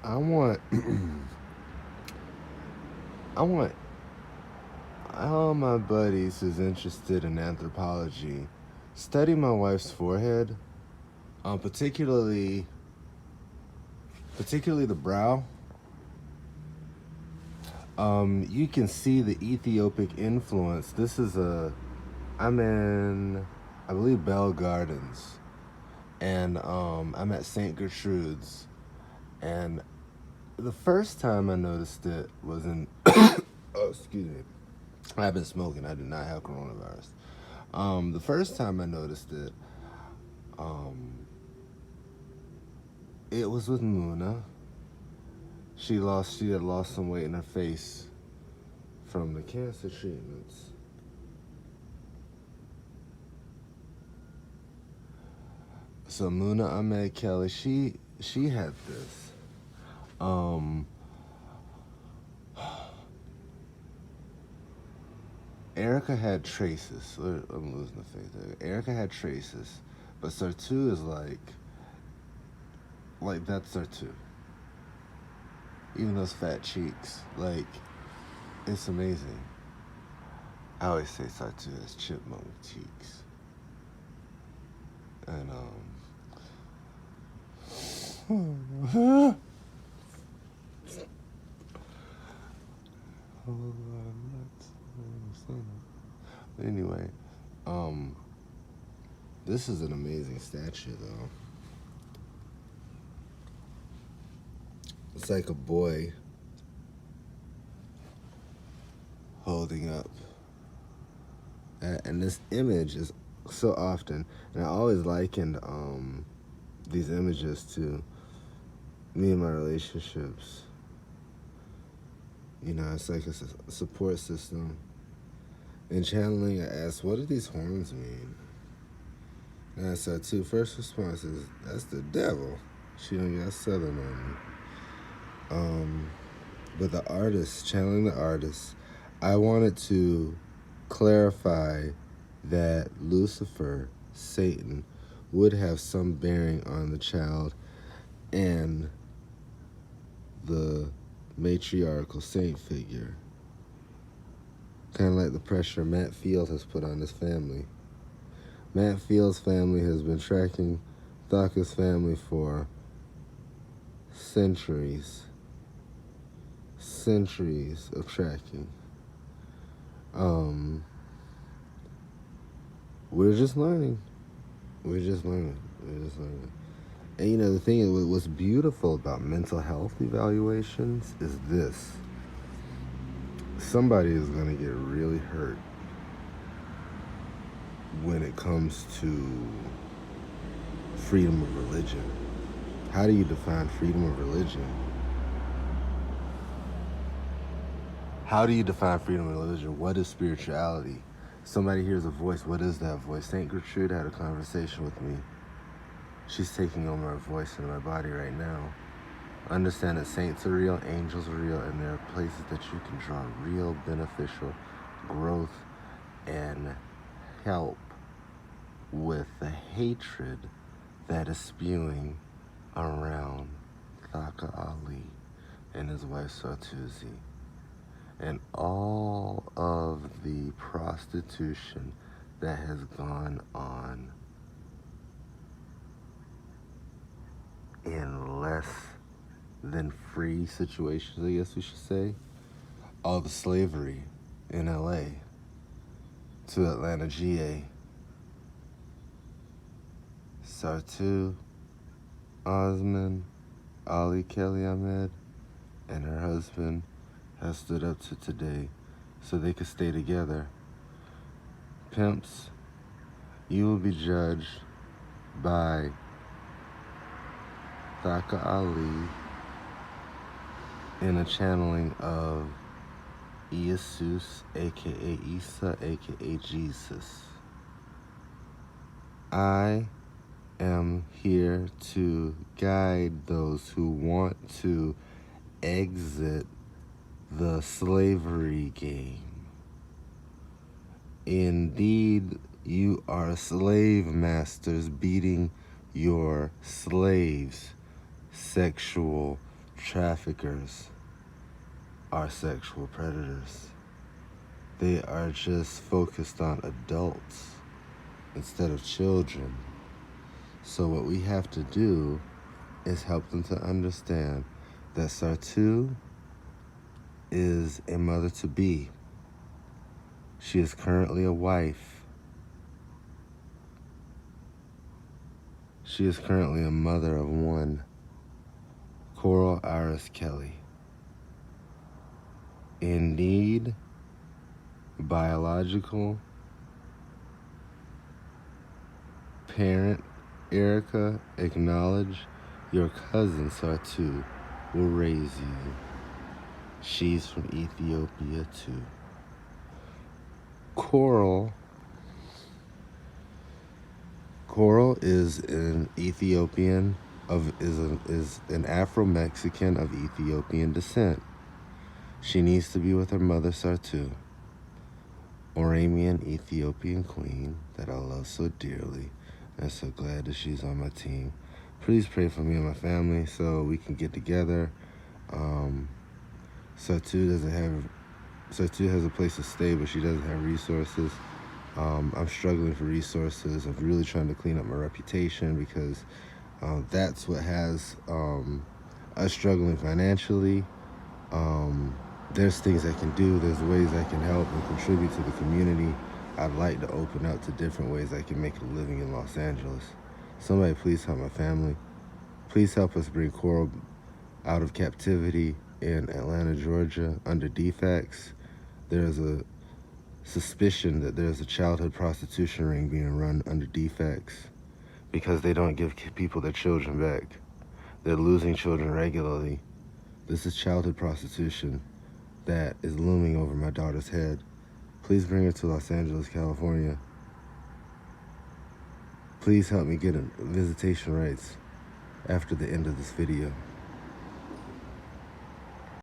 I want, I want all my buddies who's interested in anthropology study my wife's forehead, particularly the brow. You can see the Ethiopic influence. I'm in, I believe, Bell Gardens, and I'm at St. Gertrude's, and the first time I noticed it was in, oh, excuse me, I've been smoking. I do not have coronavirus. The first time I noticed it, um, it was with Muna. She had lost some weight in her face from the cancer treatments. So Muna Ahmed Kelly, she had this. Um, Erica had traces. I'm losing the faith there. Erica had traces, but Sartu is like that's Sartu. Even those fat cheeks, like it's amazing. I always say Sartu has chipmunk cheeks, and anyway, um, this is an amazing statue, though. It's like a boy holding up. And this image is so often, and I always likened these images to me and my relationships. You know, it's like a support system. In channeling, I asked, what do these horns mean? And I said, first response is, that's the devil. She done got southern on me. But the artist, channeling the artist, I wanted to clarify that Lucifer, Satan, would have some bearing on the child and the matriarchal saint figure. Kind of like the pressure Matt Field has put on his family. Matt Field's family has been tracking Thaka's family for centuries of tracking. We're just learning. And you know, the thing is, what's beautiful about mental health evaluations is this. Somebody is going to get really hurt when it comes to freedom of religion. How do you define freedom of religion? How do you define freedom of religion? What is spirituality? Somebody hears a voice. What is that voice? St. Gertrude had a conversation with me. She's taking over my voice in my body right now. Understand that saints are real, angels are real, and there are places that you can draw real beneficial growth and help with the hatred that is spewing around Thaka Ali and his wife Sartuzi, and all of the prostitution that has gone on in less than free situations, I guess we should say. All the slavery in LA to Atlanta, GA. Sartu, Osman, Ali Kelly Ahmed, and her husband have stood up to today so they could stay together. Pimps, you will be judged by Thaka Ali in a channeling of Iesus, aka Isa, aka Jesus. I am here to guide those who want to exit the slavery game. Indeed, you are slave masters beating your slaves' sexual traffickers are sexual predators. They are just focused on adults instead of children. So what we have to do is help them to understand that Sartu is a mother-to-be. She is currently a wife. She is currently a mother of one, Coral Iris Kelly. Indeed, biological parent Erica, acknowledge your cousin Sartu will raise you. She's from Ethiopia too. Coral is an Ethiopian is an Afro-Mexican of Ethiopian descent. She needs to be with her mother Sartu, Oramian Ethiopian queen that I love so dearly. I'm so glad that she's on my team. Please pray for me and my family so we can get together. Sartu has a place to stay, but she doesn't have resources. I'm struggling for resources. I'm really trying to clean up my reputation because that's what has us struggling financially. There's things I can do. There's ways I can help and contribute to the community. I'd like to open up to different ways I can make a living in Los Angeles. Somebody please help my family. Please help us bring Coral out of captivity in Atlanta, Georgia, under DFACS. There's a suspicion that there's a childhood prostitution ring being run under DFACS because they don't give people their children back. They're losing children regularly. This is childhood prostitution that is looming over my daughter's head. Please bring her to Los Angeles, California. Please help me get visitation rights after the end of this video.